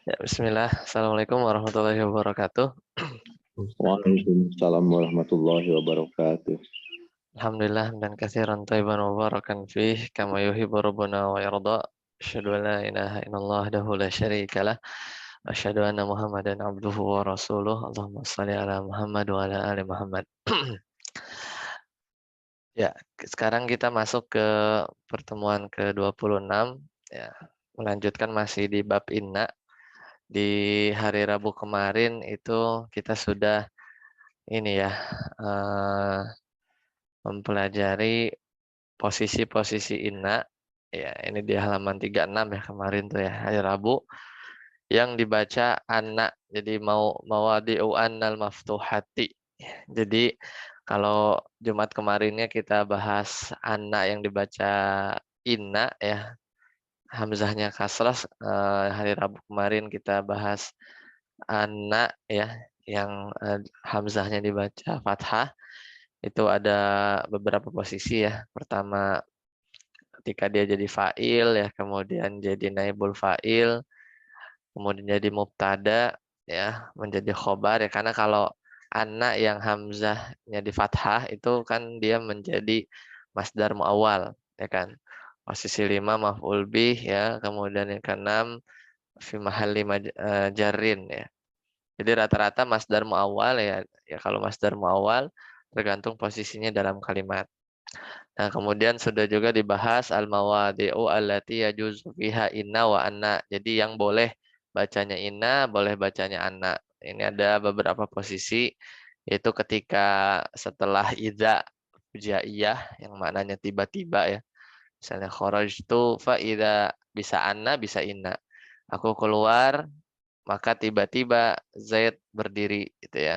Ya, bismillah. Assalamualaikum warahmatullahi wabarakatuh. Waalaikumsalam warahmatullahi wabarakatuh. Alhamdulillah dan katsiran thayyiban mubarakan fih kama yuhibbu rabbuna wa yarda. Asyhadu an la ilaha illallah wahdahu la syarika lah. Asyhadu anna Muhammadan abduhu wa rasuluh. Allahumma shalli ala Muhammad wa ala ali Muhammad. Ya, sekarang kita masuk ke pertemuan ke-26 ya. Melanjutkan masih di bab inna. Di hari Rabu kemarin itu kita sudah ini ya, eh, mempelajari posisi-posisi inna. Ya, ini di halaman 36 ya kemarin tuh ya, hari Rabu yang dibaca anak. Jadi mau mawadi'u annal maftuhati. Jadi kalau Jumat kemarinnya kita bahas anak yang dibaca inna ya, hamzahnya kasrah. Hari Rabu kemarin kita bahas anak ya yang hamzahnya dibaca fathah. Itu ada beberapa posisi ya. Pertama ketika dia jadi fa'il ya, kemudian jadi naibul fa'il, kemudian jadi mubtada ya, menjadi khobar ya, karena kalau anak yang hamzahnya di fathah itu kan dia menjadi masdar muawwal ya kan. Posisi 5 maf'ul bih ya, kemudian yang keenam fi mahalli jarrin ya. Jadi rata-rata masdar muawwal ya, ya kalau masdar muawwal tergantung posisinya dalam kalimat. Nah, kemudian sudah juga dibahas al-mawadi'u allati yajuzu fiha inna wa anna. Jadi yang boleh bacanya inna, boleh bacanya anna. Ini ada beberapa posisi, yaitu ketika setelah idza fujaiyah yang maknanya tiba-tiba ya. Misalnya kharajtu fa idza, bisa anna bisa inna. Aku keluar maka tiba-tiba Zaid berdiri gitu ya.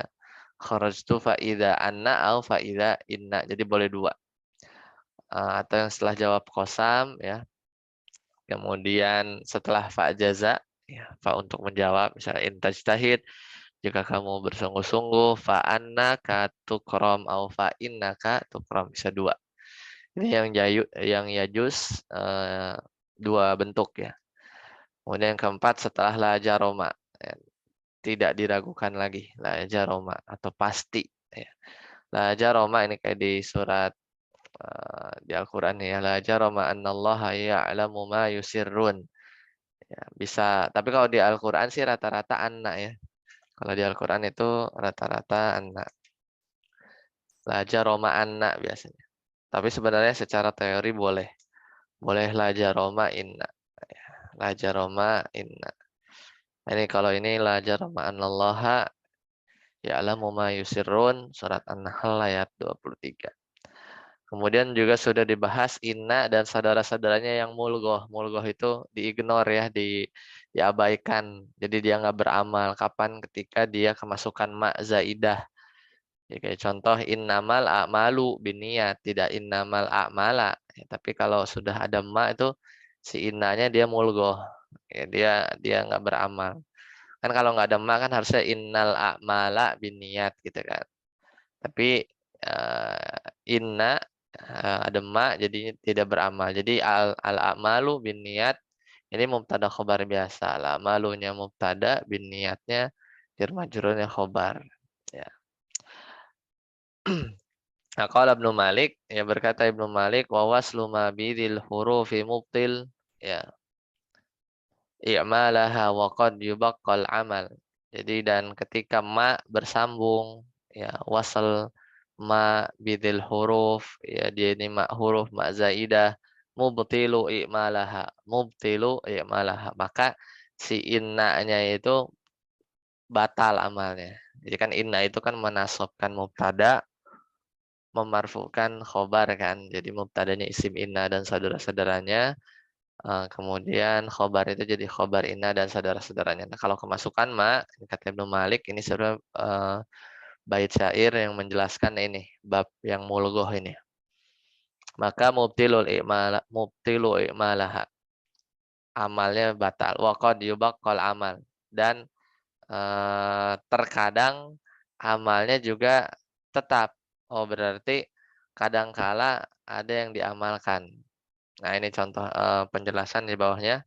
Kharajtu fa idza anna au fa idza inna. Jadi boleh dua. Atau yang setelah jawab kosam ya, kemudian setelah fa jaza ya, fa untuk menjawab, misalnya intajtahid, jika kamu bersungguh-sungguh, fa annaka tukram au fa innaka tukram, bisa dua. Ini yang yajus, dua bentuk ya. Kemudian yang keempat setelah la jaroma ya, tidak diragukan lagi, la jaroma atau pasti ya. La jaroma ini kayak di surat di Al-Quran ya, la jarama annallaha ya'lamu ma yusirrun ya, bisa. Tapi kalau di Al-Quran sih rata-rata anna ya, kalau di Al-Quran itu rata-rata anna, la jarama anna biasanya. Tapi sebenarnya secara teori boleh la jarama inna ya. La jarama inna, ini kalau ini la jarama annallaha ya'lamu ma yusirrun, surat An-Nahl ayat 23. Kemudian juga sudah dibahas inna dan saudara-saudaranya yang mulgoh. Mulgoh itu diignore ya, diabaikan. Jadi dia nggak beramal. Kapan? Ketika dia kemasukan ma zaidah. Ya, kayak contoh innamal a'malu biniyat, tidak innamal a'mala. Ya, tapi kalau sudah ada ma itu si innanya dia mulgoh. Ya, dia nggak beramal. Kan kalau nggak ada ma kan harusnya innal a'mala biniyat gitu kan. Tapi inna ada ma jadinya tidak beramal. Jadi al-a'malu bin niat ini mubtada khobar biasa. Al-a'malunya mubtada bin niatnya jar majrurnya khobar. Ya. Nah, qala Ibnu Malik, ya berkata Ibnu Malik wa waslu ma bidil hurufi mubtil ya i'malaha wa qad yubaqqal amal. Jadi dan ketika ma bersambung ya wasal ma bidil huruf ya, dia ini ma huruf ma zaidah mubtilu i'malaha, maka si inna-nya itu batal amalnya. Jadi kan inna itu kan menasabkan mubtada, memarfukan khobar kan. Jadi mubtadanya isim inna dan saudara-saudaranya. Kemudian khobar itu jadi khobar inna dan saudara-saudaranya. Nah, kalau kemasukan ma, kata Ibnu Malik, ini sebenarnya bait syair yang menjelaskan ini, bab yang mulgoh ini. Maka mubtilu i'malaha, amalnya batal. Wa qad yubaqqal amal, dan terkadang amalnya juga tetap. Oh, berarti kadangkala ada yang diamalkan. Nah, ini contoh penjelasan di bawahnya.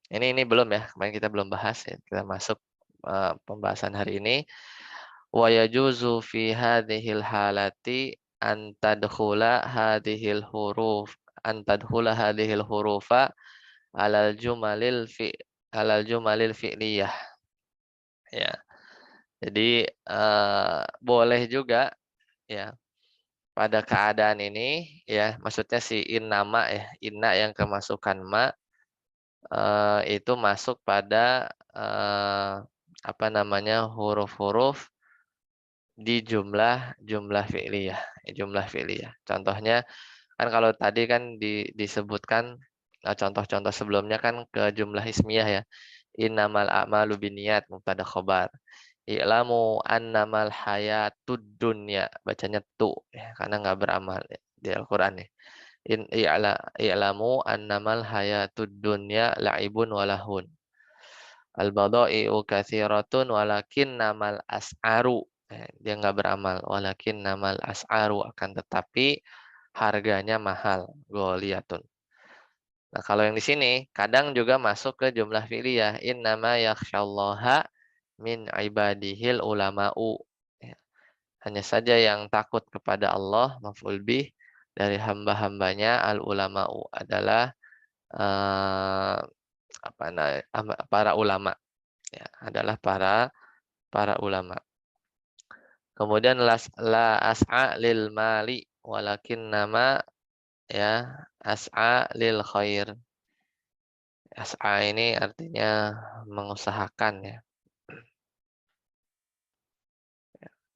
Ini belum ya, kemarin kita belum bahas ya. Kita masuk pembahasan hari ini. Wa yajuzu fi hadhil halati an tadkhula hadhil huruf hurufa alal jumalil fi'liyah ya. Jadi boleh juga ya pada keadaan ini ya, maksudnya si nama ya, inna yang kemasukan ma itu masuk pada apa namanya, huruf-huruf di jumlah fi'liyah, jumlah fi'liyah. Contohnya kan kalau tadi kan disebutkan contoh-contoh sebelumnya kan ke jumlah ismiyah ya. Innamal a'malu binniyat mubtada khobar. I'lamu annamal hayatud dunya, bacanya tu ya, karena nggak beramal ya, di Al-Qur'an ya. I'lamu annamal hayatud dunya la'ibun walahun. Al-bada'i'u katsiratun namal as'aru. Dia nggak beramal. Namal as'aru, akan tetapi harganya mahal. Ghaliyatun. Nah, kalau yang di sini kadang juga masuk ke jumlah fi'liyah. Innama yakhsyallaha min ibadihil ulama'u. Ya, hanya saja yang takut kepada Allah, maf'ul bih, dari hamba-hambanya al-ulama'u adalah eh, para ulama. Ya, adalah para ulama. Kemudian la as'a lil mali walakin nama ya as'a lil khair. As'a ini artinya mengusahakan ya.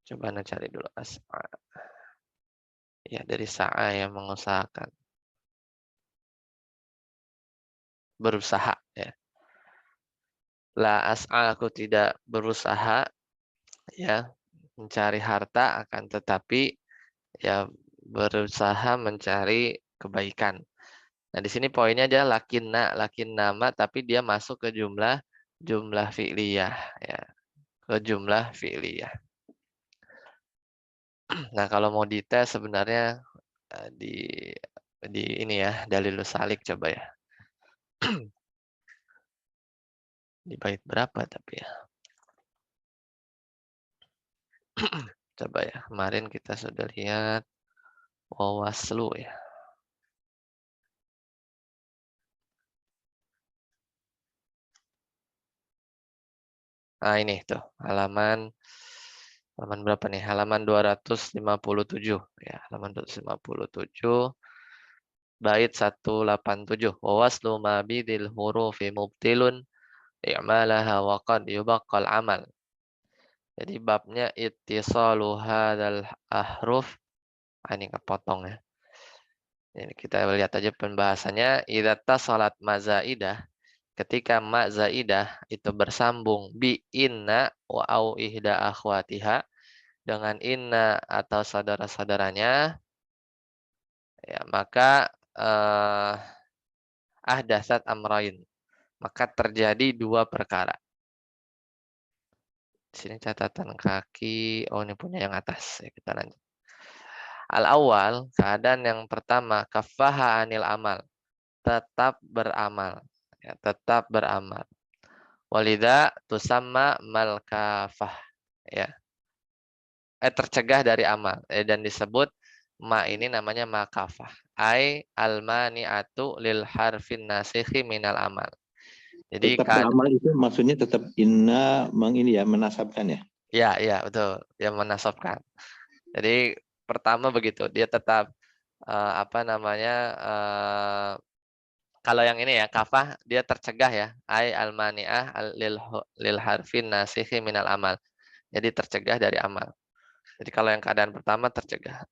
Coba Anda cari dulu as'a. Ya dari sa'a yang mengusahakan. Berusaha ya. La as'a, aku tidak berusaha ya mencari harta, akan tetapi ya berusaha mencari kebaikan. Nah, di sini poinnya adalah lakin nama, tapi dia masuk ke jumlah fi'liyah ya, ke jumlah fi'liyah. Nah, kalau mau dites sebenarnya di ini ya, dalilus salik coba ya. Di bait berapa tapi ya? Coba ya, kemarin kita sudah lihat wawaslu ya. Nah, ini tuh halaman berapa nih? Halaman 257 ya, halaman 257 bait 187. Wa waslu ma bidil hurufi mubtilun i'malaha wa qad yubaqqal amal. Jadi babnya ittisalu hadzal ahruf. Ini kepotong ya. Ini kita lihat aja pembahasannya. Idza tasalat mazaidah, ketika ma zaidah itu bersambung bi inna wa au ihda akhwatiha, dengan inna atau saudara-saudaranya, ya maka ahdatsat amrain, maka terjadi dua perkara. Di sini catatan kaki. Oh, ini punya yang atas. Ya, kita lanjut. Al-awwal, keadaan yang pertama, kaffaha anil amal, tetap beramal. Ya, tetap beramal. Walidha tusamma mal kafah. Ya. Tercegah dari amal. Dan disebut ma ini namanya makafah. Ai almani'atu lil harfin nasikhi minal amal. Jadi Tetap beramal itu maksudnya tetap inna ini ya, menasabkan ya. ya betul, dia menasabkan. Jadi pertama begitu, dia tetap apa namanya, kalau yang ini ya kafah dia tercegah ya, ai almani'ah lil harfin nasikhi minal amal. Jadi tercegah dari amal. Jadi kalau yang keadaan pertama tercegah.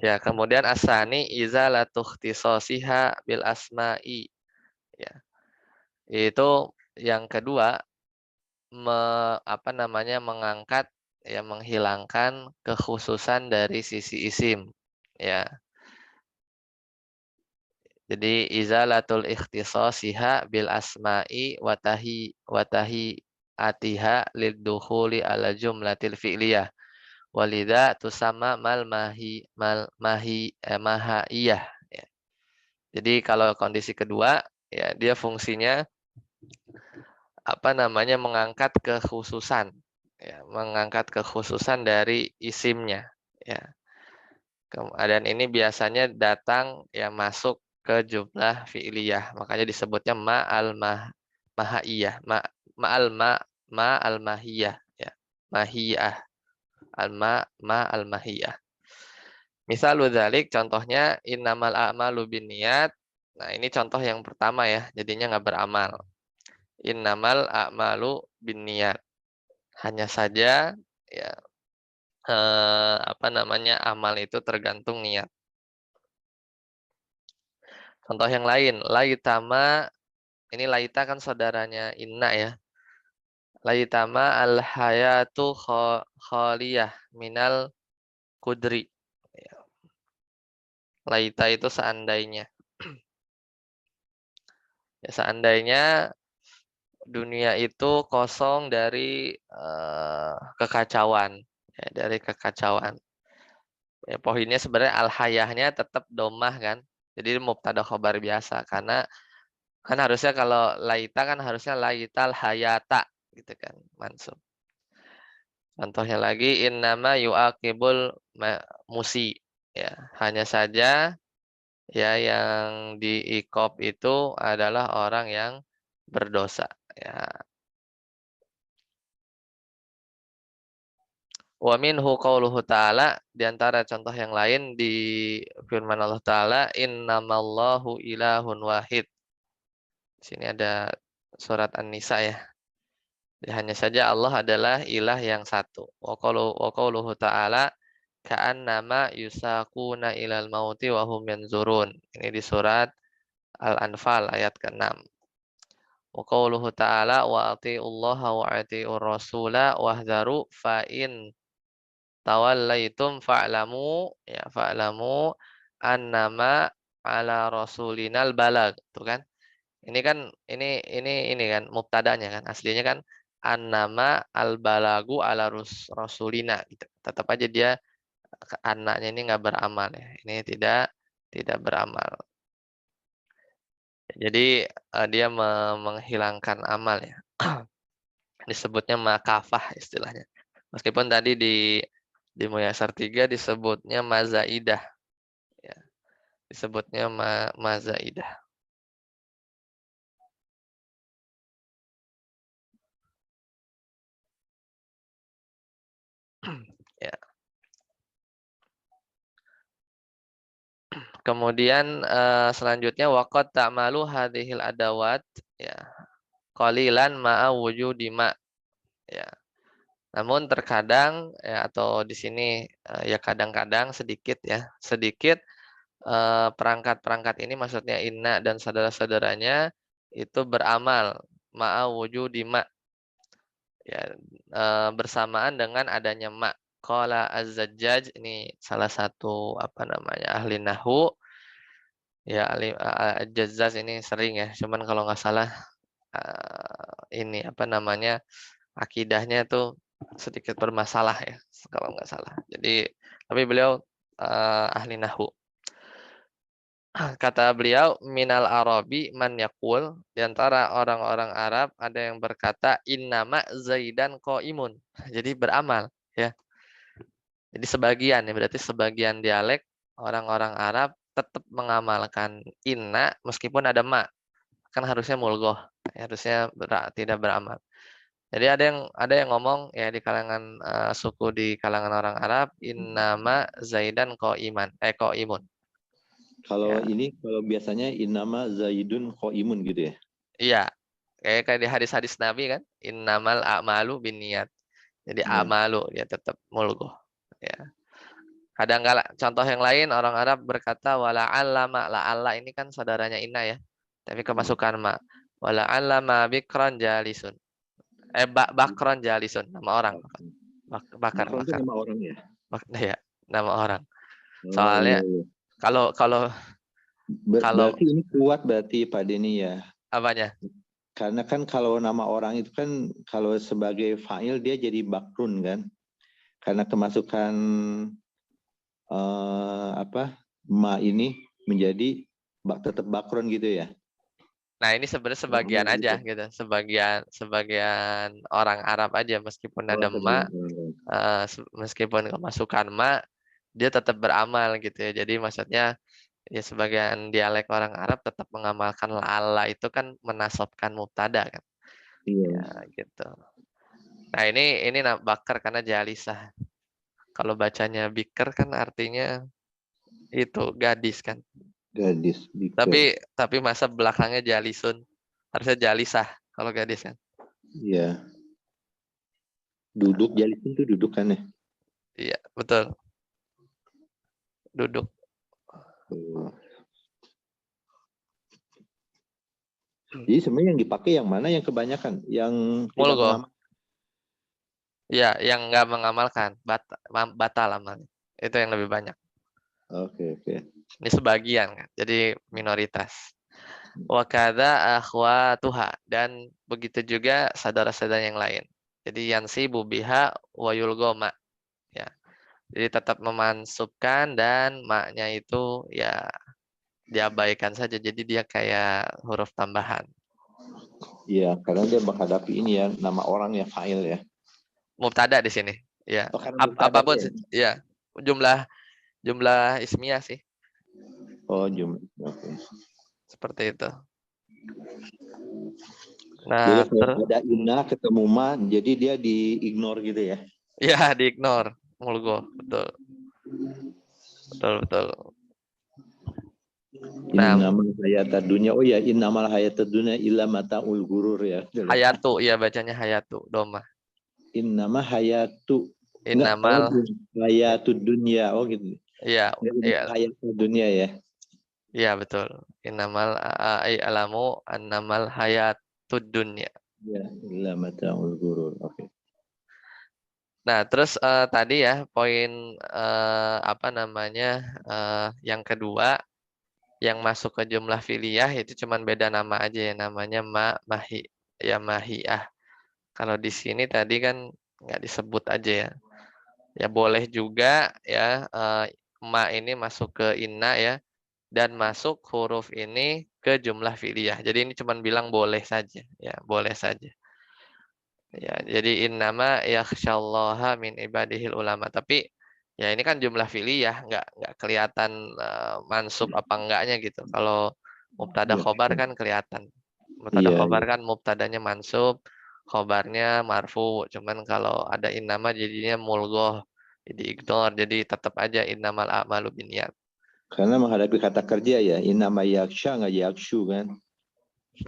Ya, kemudian asani izalatu ikhtisasiha bil asma'i. Ya. Itu yang kedua apa namanya, mengangkat ya, menghilangkan kekhususan dari sisi isim. Ya. Jadi izalatul ikhtisasiha bil asma'i watahi atiha lidukhuli ala jumlatil fi'liyah. Walidha tusama mahaiyah. Ya. Jadi kalau kondisi kedua ya dia fungsinya apa namanya mengangkat kekhususan, ya, mengangkat kekhususan dari isimnya, ya. Dan ini biasanya datang ya masuk ke jumlah fi'liyah, makanya disebutnya mahaiyah, ma'al mahiyah, ya. Mahiyah, al mahiyah. Misal dzalik contohnya innamal a'malu binniyat. Nah, ini contoh yang pertama ya, jadinya nggak beramal. Innamal a'malu binniyat. Hanya saja ya apa namanya amal itu tergantung niat. Contoh yang lain, laitama, ini laita kan saudaranya inna ya. Laitama al hayatu khaliyah minal kudri. Ya, laita itu seandainya. Ya, seandainya dunia itu kosong dari kekacauan, ya, dari kekacauan. Ya, poinnya sebenarnya al-hayahnya tetap domah kan. Jadi mubtada khobar biasa karena kan harusnya kalau laita kan harusnya laital hayata gitu kan, mansub. Contohnya lagi innama yu'aqibul musi, ya. Hanya saja ya yang diikop itu adalah orang yang berdosa, ya. Wa minhu qauluhu ta'ala, di antara contoh yang lain di firman Allah Ta'ala, innamallahu ilahun wahid. Di sini ada surat An-Nisa ya. Hanya saja Allah adalah ilah yang satu. Wa qauluhu ta'ala, ka'annama yusaquna ilal mauti wa hum yanzurun. Ini di surat Al-Anfal ayat ke-6. Wa qauluhu ta'ala, wa ati'ullaha wa ati'ur rasula wahdharu fa in tawallaitum fa'lamu, ya, fa'lamu annama ala rasulinal balag, tuh kan. Ini kan ini kan mubtadanya kan. Aslinya kan annama al balagu ala rasulina gitu. Tetap aja dia anaknya ini nggak beramal ya. Ini tidak beramal. Jadi dia menghilangkan amal ya. Disebutnya makafah istilahnya. Meskipun tadi di Muyasar 3 disebutnya mazaidah, ya. Disebutnya mazaidah. Ya. Kemudian selanjutnya waqad ta'malu hadhil adawat, ya. Qalilan ma'a wujudi ma, ya. Namun terkadang ya, atau di sini ya kadang-kadang sedikit ya, sedikit perangkat-perangkat ini maksudnya inna dan saudara-saudaranya itu beramal ma'a wujudi ma, ya, bersamaan dengan adanya ma. Qala Az-Zajjaj, ini salah satu apa namanya ahli nahwu ya, Al-Jazzaz ini sering ya, cuman kalau nggak salah ini apa namanya akidahnya tuh sedikit bermasalah ya kalau nggak salah. Jadi tapi beliau ahli nahwu. Kata beliau minal arabi man yaqul, di antara orang-orang Arab ada yang berkata innama zaidan qaimun. Jadi beramal ya. Jadi sebagian ya, berarti sebagian dialek orang-orang Arab tetap mengamalkan inna meskipun ada ma. Kan harusnya mulgoh, harusnya tidak beramal. Jadi ada yang ngomong ya di kalangan suku di kalangan orang Arab innama zaidan qaimun. Kalau Ya. kalau biasanya innama zaidun qaimun gitu ya. Iya. Kayak di hadis-hadis Nabi kan innamal a'malu binniyat. Jadi Ya. amalu ya tetap mulgoh. Ya. Kadang kala contoh yang lain orang Arab berkata wala allama, la alla ini kan saudaranya inna ya. Tapi kemasukan ma. Wala allama bikran jalisun. Bakron jalisun, nama orang. Bakar. Bakron itu nama orang ya. Ya, nama orang. Oh iya Soalnya iya. kalau kalau kalau Berarti ini kuat berarti Pak Denny ya. apanya? Karena kan kalau nama orang itu kan kalau sebagai fa'il dia jadi bakrun kan. Karena kemasukan ma ini menjadi tetap bakrun gitu ya. Nah, ini sebenarnya sebagian aja gitu. Sebagian orang Arab aja meskipun ada ma, meskipun kemasukan ma, dia tetap beramal gitu ya. Jadi maksudnya ya sebagian dialek orang Arab tetap mengamalkan la'alla itu kan menasabkan mubtada kan. Iya. Ya gitu. Nah, ini bakar karena jalisah. Kalau bacanya biker kan artinya itu gadis kan. Gadis biker. Tapi masa belakangnya jalisun. Harusnya jalisah kalau gadis kan. Iya. Duduk jalisin tuh duduk kan ya. Iya, betul. Duduk. Jadi sebenarnya yang dipakai yang mana yang kebanyakan? Yang tidak Mulgo. mengamalkan. Ya, yang nggak mengamalkan. Batal amalnya. Itu yang lebih banyak. Oke. Ini sebagian kan. Jadi minoritas. Wa kadza akhwatuha, dan begitu juga saudara-saudara yang lain. Jadi yansibu biha wa yulgoma. Ya. Jadi tetap memansubkan dan maknya itu ya diabaikan saja. Jadi dia kayak huruf tambahan. Iya, karena dia menghadapi ini ya, nama orang ya fa'il ya. Mubtada di sini. Ya. Oh, karena mubtada Apapun ya. ya. Jumlah ismiyah sih. Oh, jumlah. Oke. Seperti itu. Jadi Nah, kalau ada inna ketemu ma, jadi dia di-ignore gitu ya. ya diignore. Mulgo. Betul. Betul. Nah, Innamal hayatad dunya. Oh ya, innamal hayatad dunya illa mata'ul gurur ya. hayatu. Ya bacanya hayatu. Doma. Innama hayatu. Enggak, oh Innamal. hayatud dunya. Oh gitu. Ya. Enggak, Ya. hayatud dunya ya. Iya betul. Innamal alamu annamal hayatud dunya. Ya, illa mata'ul gurur. Oke. Nah, terus tadi ya poin apa namanya yang kedua yang masuk ke jumlah filiyah itu cuman beda nama aja ya, namanya mahi ya mahiyah. Kalau di sini tadi kan nggak disebut aja ya. Ya boleh juga ya ma ini masuk ke inna ya, dan masuk huruf ini ke jumlah fi'liyah. Jadi ini cuman bilang boleh saja, ya boleh saja. Ya, jadi innama yakhsyallaha min ibadihil ulama. Tapi ya ini kan jumlah fi'liyah, nggak kelihatan mansub apa enggaknya gitu. Kalau mubtada Ya. khobar kan kelihatan. Mubtada Iya, khobar iya. kan mubtadanya mansub, khobarnya marfu. Cuman kalau ada innama jadinya mulgoh, jadi ignore. Jadi tetap aja innamal a'malu binniyat. Karena menghadapi kata kerja ya, innama yaksha nggak yakshu kan.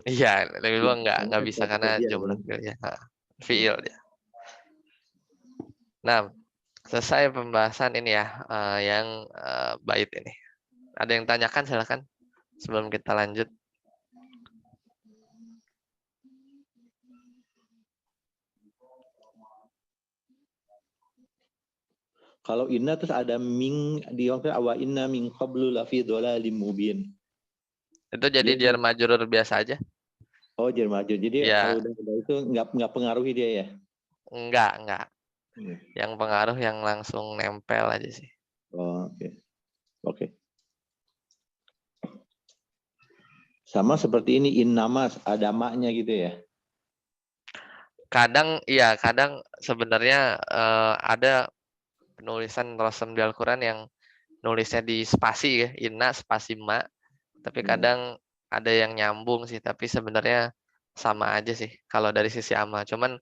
Iya, lebih Ya, luang karena nggak kan bisa kata karena kerja jumlah kan. fiilnya. Fiil dia. Nah, selesai pembahasan ini ya, yang bait ini. Ada yang tanyakan silakan sebelum kita lanjut. Kalau inna terus ada ming di waktu awa inna min qablu lafi dhalalim mubin. Itu jadi Dia jar majrur biasa aja. oh jar majrur. Jadi kalau Ya, udah itu nggak pengaruhi dia ya. enggak. Iya. Yang pengaruh yang langsung nempel aja sih. Oh, oke. Oke. Sama seperti ini innama ada maknya gitu ya. Kadang sebenarnya ada penulisan Rasul di Al-Quran yang nulisnya di spasi ya, inna spasi ma. Tapi kadang ada yang nyambung sih, tapi sebenarnya sama aja sih kalau dari sisi amal. Cuman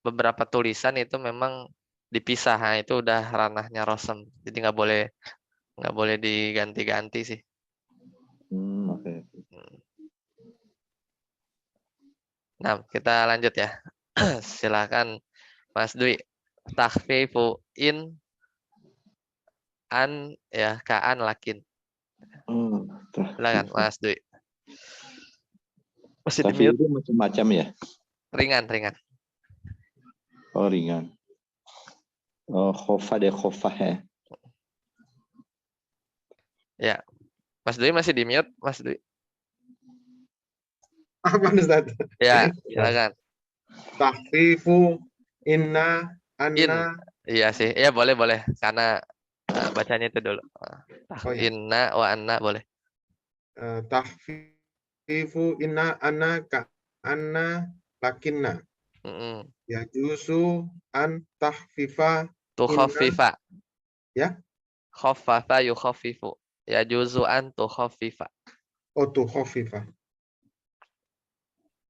beberapa tulisan itu memang dipisah, nah, itu udah ranahnya Rosem. Jadi nggak boleh diganti-ganti sih. Oke. Nah, kita lanjut ya. Silakan Mas Dwi. Takhfifu in an ya kaan lakin. Silakan Mas Dwi. Masih di Tapi mute. itu macam-macam ya. Ringan. Oh ringan. Oh khofah deh khofah ya. Ya. Mas Dwi masih di mute, Mas Dwi. Apa Ustaz? Ya, silakan. Tahfifu, inna, In. anna. Iya sih. Ya boleh. Karena bacanya itu dulu. Oh ya. Inna wa anna boleh. Tahfifu tahfifu inna anna ka anna lakinna. Yajuzu an tahfifa Tukhaffifa. ya. Khaffafa yukhaffifu. Yajuzu an tukhaffifa. Tukhaffifa.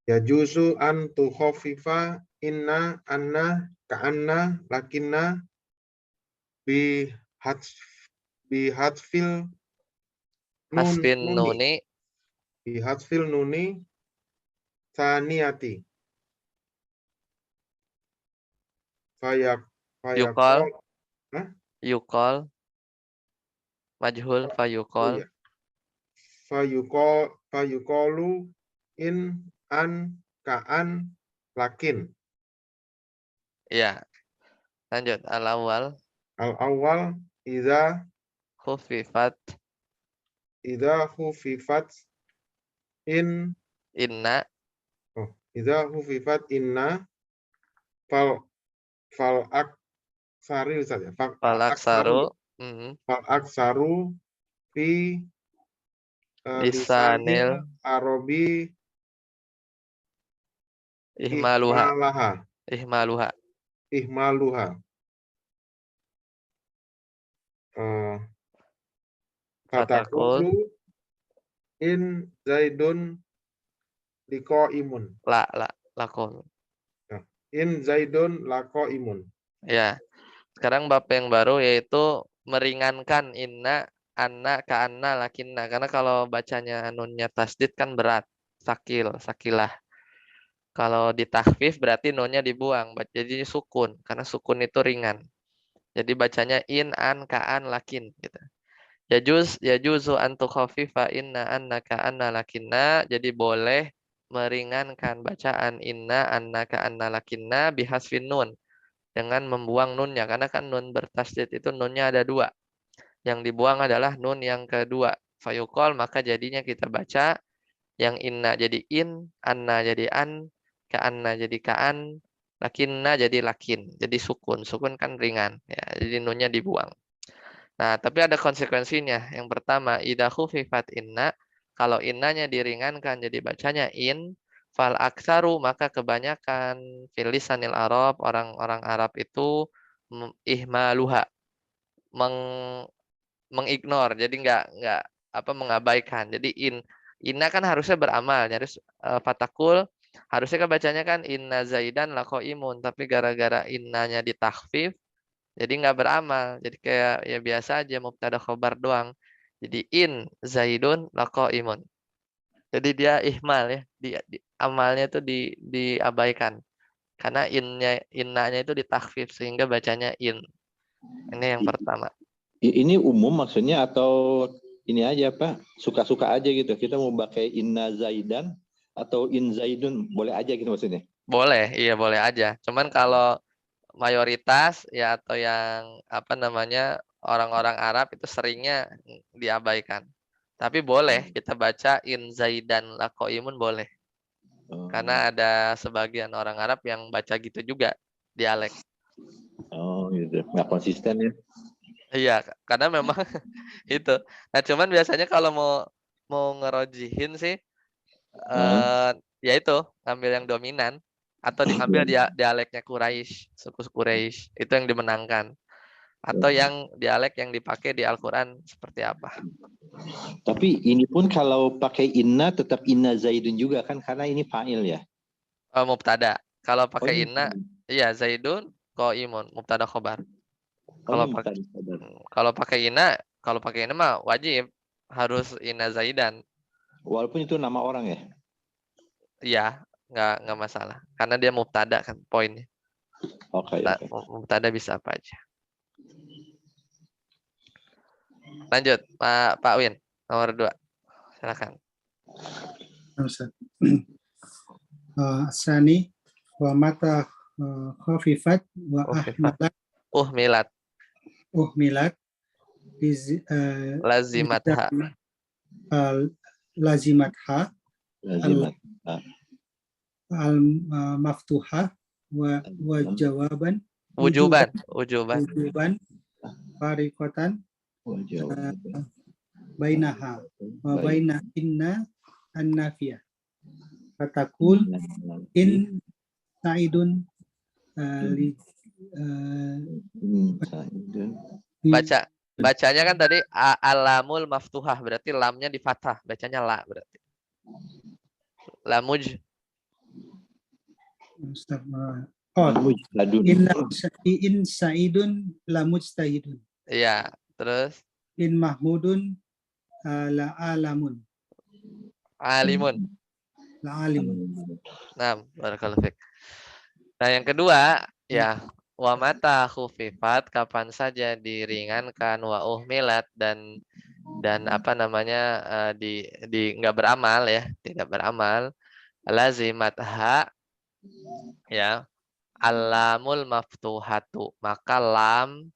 Yajuzu an tukhaffifa inna anna ka anna lakinna bi hatfil Hasfin nuni. Bi hatfil nuni thaniyati. Yuqal. Hah? Yuqal. Majhul fayuqal. Iya. Fayuqalu in an ka'an lakin. Ya. Lanjut. Al-awwal. Al-awwal idza Khuffifat. hufifat in Inna. idza hufifat inna fal aksari Ustaz ya. Fal aksaru. Fal aksaru fi Lisanil. Arabi Ihmaluha. ihmaluha. Fatakul. Fatakulu in zaidun liqaimun. Lakon. In zaidun laqaimun. Ya. Sekarang bab yang baru yaitu meringankan inna, anna, ka anna, lakinna. Karena kalau bacanya nunnya tasdid kan berat. Sakilah. Kalau ditakhfif berarti nunnya dibuang. Jadi sukun. Karena sukun itu ringan. Jadi bacanya in, an, ka an, lakin. Gitu. Yajuzu an tukhaffifa inna, anna, ka anna, lakinna. Jadi boleh meringankan bacaan inna, anna, ka anna, lakinna bihasfin nun. Dengan membuang nunnya. Karena kan nun bertasdid itu nunnya ada 2. Yang dibuang adalah nun yang kedua. Fayuqal, maka jadinya kita baca yang inna jadi in, anna jadi an, ka anna jadi kaan, lakinna jadi lakin. Jadi sukun. Sukun kan ringan. Ya, jadi nunnya dibuang. Nah, tapi ada konsekuensinya. Yang pertama, idza khufifat inna, kalau innanya diringankan jadi bacanya in, fal aksaru, maka kebanyakan fil lisanil Arab, orang-orang Arab itu ihmaluha, mengignore, jadi nggak mengabaikan. Jadi inna kan harusnya beramal, harus fatakul, harusnya kan bacanya kan inna zaidan laqaimun, tapi gara-gara innanya ditakhfif, jadi nggak beramal. Jadi kayak ya biasa aja mubtada khobar doang. Jadi in zaidun laqaimun. Jadi dia ihmal ya, amalnya itu diabaikan. Karena innanya itu ditakhfif sehingga bacanya in. Ini yang pertama. Ini umum maksudnya atau ini aja Pak, suka-suka aja gitu. Kita mau pakai inna zaidan atau in zaidun boleh aja gitu maksudnya. Boleh, iya boleh aja. Cuman kalau mayoritas ya atau yang orang-orang Arab itu seringnya diabaikan. Tapi boleh kita baca in zaidan laqaimun boleh. Karena ada sebagian orang Arab yang baca gitu juga dialek. Oh gitu, nggak konsisten ya. Iya, karena memang itu. Nah, cuman biasanya kalau mau ngerojihin sih ya itu ngambil yang dominan atau diambil dialeknya Quraisy, suku Quraisy. Itu yang dimenangkan. Atau yang dialek yang dipakai di Al-Qur'an seperti apa. Tapi ini pun kalau pakai inna tetap inna zaidun juga kan karena ini fa'il ya. Mubtada. Kalau pakai inna, iya zaidun qaimun, mubtada khobar. Kalau pakai inna mah wajib harus inna zaidan. Walaupun itu nama orang ya. Iya, nggak masalah. Karena dia mubtada kan poinnya. Oke. Mubtada bisa apa aja. Lanjut, Pak Win, nomor 2. Silakan. Sani wa mata khafifat wa Uhmilat. Lazimatha. Lazimatha al maftuhah wa jawaban wujuban fariqatan bainaha wa baina inna an-nafiyah. Fatakul in Sa'idun li, Bacanya kan tadi alamul maftuhah, berarti lamnya di fathah, bacanya la berarti. Lamuj. Oh, Mujtahidun. in Sa'idun la mujtahidun. Iya, terus In Mahmudun la alamun. alimun. La alimun. Nah, barakallahu fiik. Nah, yang kedua, ya, wa mata khufifat, kapan saja diringankan, wa uhmilat, dan apa namanya, di nggak beramal ya, tidak beramal, lazimatha, ya, alamul maftuhatu, maka lam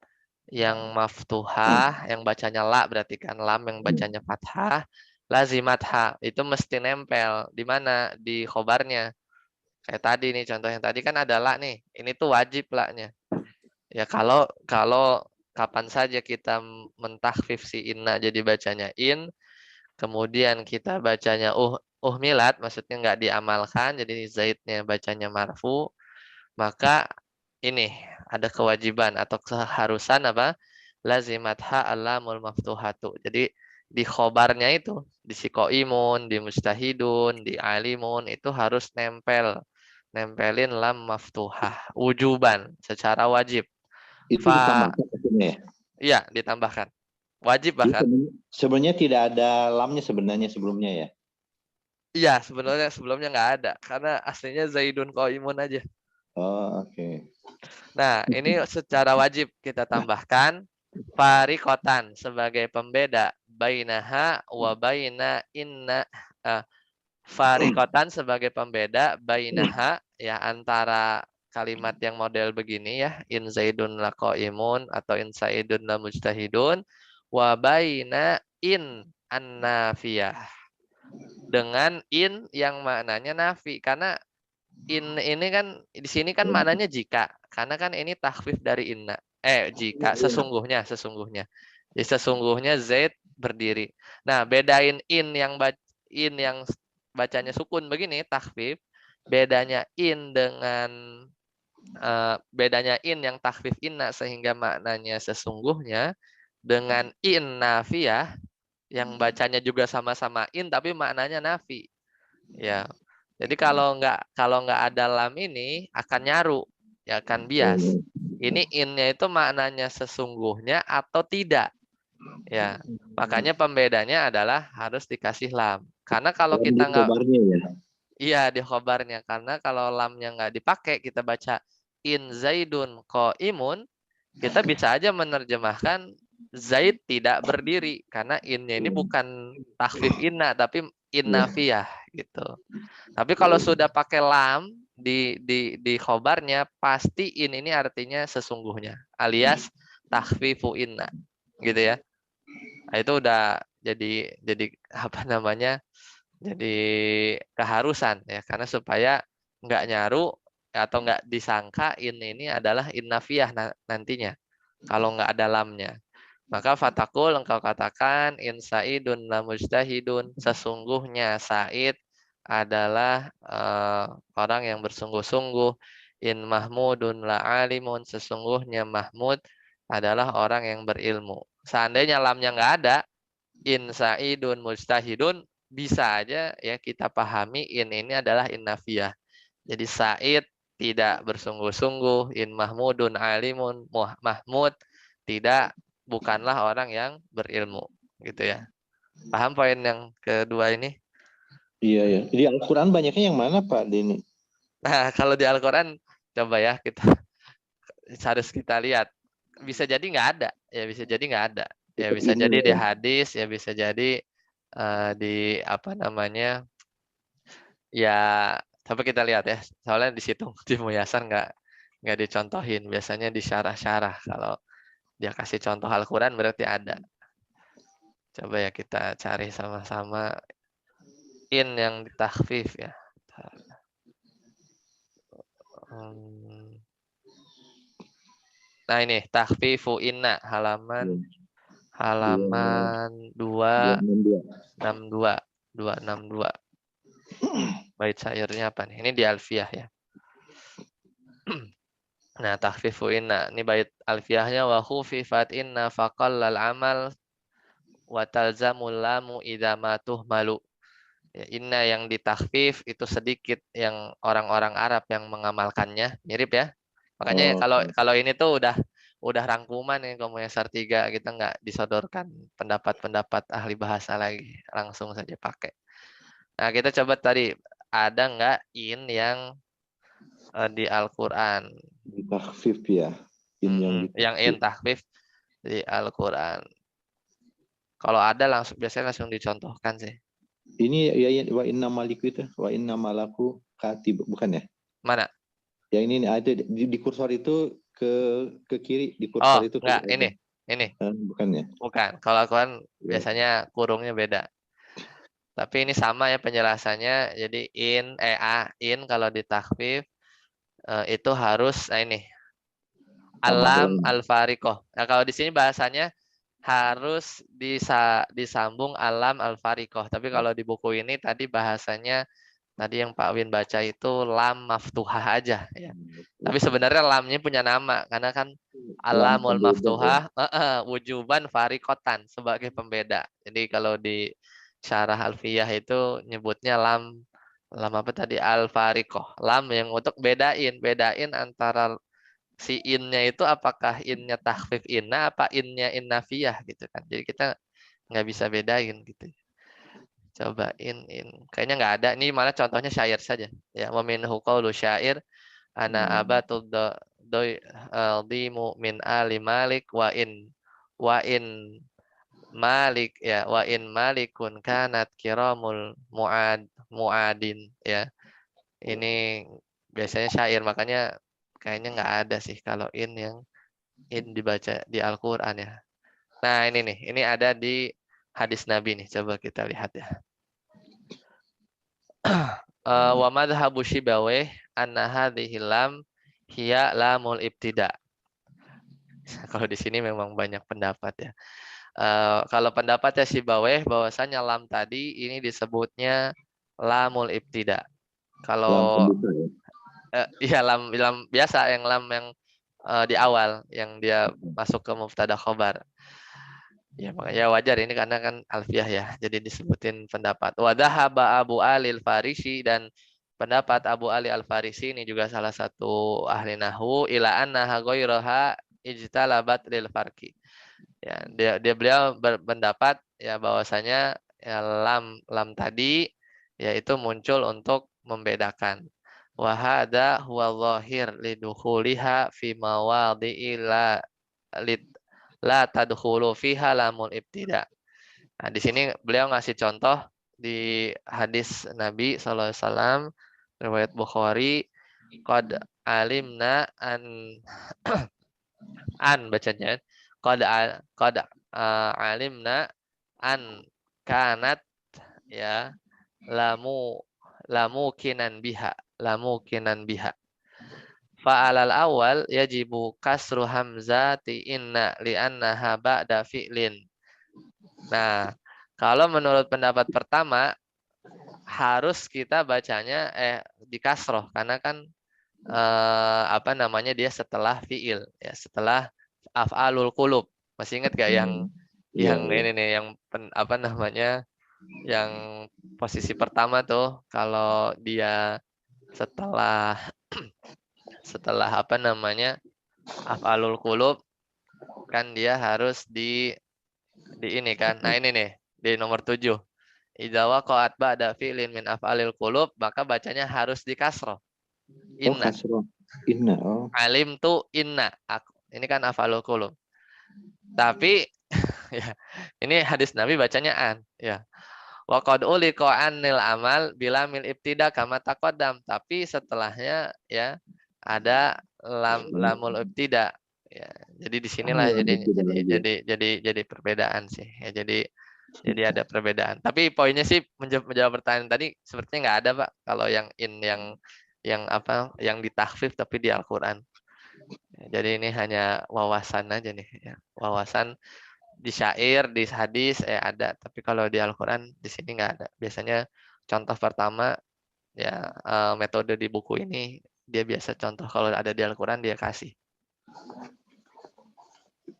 yang maftuhah, yang bacanya la berarti kan, lam yang bacanya fathah, lazimatha, itu mesti nempel di mana, di khobarnya. Kayak tadi nih, contoh yang tadi kan ada la nih, ini tuh wajib la-nya. Ya kalau kapan saja kita mentakhfif si inna jadi bacanya in, kemudian kita bacanya uhmilat, maksudnya nggak diamalkan, jadi zaidnya bacanya marfu, maka ini ada kewajiban atau keharusan apa? Lazimatha alamul maftuhatu. Jadi di khobarnya itu, di sikoimun, di mustahidun, di alimun, itu harus nempelin lam maftuhah wujuban secara wajib. Itu ditambahkan maksudnya ya? Iya, ditambahkan. Wajib Jadi bahkan. sebenarnya tidak ada lamnya sebenarnya sebelumnya ya? Iya, sebenarnya sebelumnya nggak ada karena aslinya zaidun qaimun aja. Oh, oke. Nah, ini secara wajib kita tambahkan farikotan sebagai pembeda bainaha wa baina inna, farikotan sebagai pembeda bainaha, ya, antara kalimat yang model begini ya, in zaidun laqaimun atau in saidun la mujtahidun, wa baina in an-nafiyah, dengan in yang maknanya nafi, karena in ini kan di sini kan maknanya jika, karena kan ini takhfif dari inna. Jika, sesungguhnya. Jadi sesungguhnya Zaid berdiri. Nah, bedain in yang bacanya sukun begini takhfif, bedanya in dengan bedanya in yang takhfif inna sehingga maknanya sesungguhnya, dengan in nafiyah yang bacanya juga sama-sama in tapi maknanya nafi. Ya. Jadi kalau nggak ada lam ini akan nyaru, ya akan bias. Ini in-nya itu maknanya sesungguhnya atau tidak. Ya. Makanya pembedanya adalah harus dikasih lam. Karena kalau Lam di kita nggak, khobarnya ya? iya, di khobarnya, karena kalau lamnya nggak dipakai, kita baca in zaidun qaimun, kita bisa aja menerjemahkan Zaid tidak berdiri karena innya ini bukan takhfif inna tapi innafiyah gitu. Tapi kalau sudah pakai lam di khobarnya, pasti in ini artinya sesungguhnya alias takhfifu inna gitu ya. Nah, itu udah jadi apa namanya? Jadi keharusan ya, karena supaya nggak nyaru atau nggak disangka ini adalah innafiyah nantinya kalau nggak ada lamnya. Maka fatakul, engkau katakan in saidun la mujtahidun, sesungguhnya Said adalah orang yang bersungguh-sungguh. In mahmudun la alimun, sesungguhnya Mahmud adalah orang yang berilmu. Seandainya lamnya nggak ada, in saidun mujtahidun, bisa aja ya kita pahami ini adalah innafiyah. Jadi Said tidak bersungguh-sungguh, in mahmudun alimun, Mahmud bukanlah orang yang berilmu, gitu ya. Paham poin yang kedua ini? Iya ya. Di Al-Quran banyaknya yang mana Pak Denny? Nah, kalau di Al-Quran coba ya harus kita lihat. Bisa jadi nggak ada, ya bisa jadi nggak ada. Ya bisa Ini jadi di ya. hadis, ya bisa jadi di apa namanya, ya, tapi kita lihat ya. Soalnya di situ di Muyassar nggak dicontohin. Biasanya di syarah-syarah. Kalau dia kasih contoh Al-Quran berarti ada. Coba ya kita cari sama-sama in yang ditakhfif ya. Nah ini takhfifu inna halaman 262 262. 262. Bait syairnya apa nih? Ini di Alfiyah ya. Nah, takhfifu inna. Ini bait Alfiyahnya wa khufifat inna faqallal amal wa talzamul lamu idza ma tuhmalu. Ya, inna yang ditakhfif itu sedikit yang orang-orang Arab yang mengamalkannya, mirip ya. Makanya Oh, kalau ini tuh udah rangkuman nih Komunitas 3, kita nggak disodorkan pendapat-pendapat ahli bahasa lagi, langsung saja pakai. Nah, kita coba tadi ada nggak in yang di Al-Qur'an? di takhfif ya. In yang di Yang in takhfif. takhfif di Al-Qur'an. Kalau ada biasanya langsung dicontohkan sih. Ini ya wa inna maliku itu, wa inna malaku katib, bukan ya? Mana? Yang ini ada di kursor itu ke kiri, di Oh, kursor itu enggak, ada. ini. Bukan ya? Bukan. Kalau Al-Qur'an Ya. biasanya kurungnya beda. Tapi ini sama ya penjelasannya. Jadi in kalau ditakhfif itu harus ini alam Alam. al-fariqoh. Nah, kalau di sini bahasanya harus disambung alam al-fariqoh. Tapi kalau di buku ini tadi bahasanya tadi yang Pak Win baca itu lam maftuhah aja ya. Tapi sebenarnya lamnya punya nama karena kan Lam alamul pembeda ya. maftuhah wujuban farikotan sebagai pembeda. Jadi kalau di syarah alfiyah itu nyebutnya lam apa tadi al-fariqoh. Lam yang untuk bedain antara si innya itu apakah innya takhfif inna apa innya innafiyah gitu kan. Jadi kita nggak bisa bedain gitu. Coba in. Kayaknya nggak ada. Ini malah contohnya syair saja. Ya, wa minhu qaulu syair ana abatud doi aldimu min ali malik wa in malik ya wa in malikun kanat kiramul muadin ya. Ini biasanya syair makanya kayaknya nggak ada sih kalau yang in dibaca di Al-Qur'an ya. Nah, ini nih. Ini ada di hadis Nabi nih. Coba kita lihat ya. Wa madhabu Syibawayh anna hadhihi lam hiya lamul ibtida. Kalau di sini memang banyak pendapat ya. Kalau pendapatnya Syibawayh bahwasanya lam tadi ini disebutnya lamul ibtida. Lam Kalau pembuka ya. iya lam biasa yang lam yang di awal yang dia masuk ke mubtada khobar. Ya makanya wajar ini karena kan alfiah ya. Jadi disebutin pendapat. Wa dhahaba Abu Ali al-Farisi dan pendapat Abu Ali al-Farisi ini juga salah satu ahli nahwu ila annaha ghairaha ijtalabat lil farqi. Ya, beliau berpendapat ya bahwasanya ya lam tadi yaitu muncul untuk membedakan. Wa hadza huwa dhahir lidukhuliha fi mawadhi'i la tadkhulu fiha lamul ibtida. Nah, di sini beliau ngasih contoh di hadis Nabi SAW riwayat Bukhari qad alimna an bacanya qad alimna an kanat ya lamu kinan biha fa'alal awal yajibu kasru hamzati inna li'annaha ba'da fi'lin. Nah, kalau menurut pendapat pertama harus kita bacanya di kasroh karena kan apa namanya dia setelah fi'il ya, setelah af'alul qulub. Masih ingat gak yang Iya, iya. ini nih yang apa namanya yang posisi pertama tuh kalau dia setelah apa namanya af'alul qulub kan dia harus di ini kan. Nah, ini nih di nomor 7. Idza waqa'at ba'da fi'lin min af'alil qulub maka bacanya harus di kasroh. Oh, Inna. kasroh. Inna. Oh. Alim tu inna. Ini kan af'alul qulub. Tapi ya, ini hadis Nabi bacanya an ya. Wa qad uliqa anil amal bila mil ibtida kama taqaddam. Tapi setelahnya ya ada lamul ibtida. Ya, jadi disinilah Lam ibtida lagi. jadi perbedaan sih. Ya, jadi ada perbedaan. Tapi poinnya sih menjawab pertanyaan tadi sepertinya nggak ada Pak. Kalau yang in yang apa yang ditakhfif tapi di Al-Qur'an. Jadi ini hanya wawasan aja nih ya. Wawasan di syair, di hadis ada, tapi kalau di Al-Qur'an di sini nggak ada. Biasanya contoh pertama Ya, metode di buku ini dia biasa contoh kalau ada di Al-Qur'an dia kasih.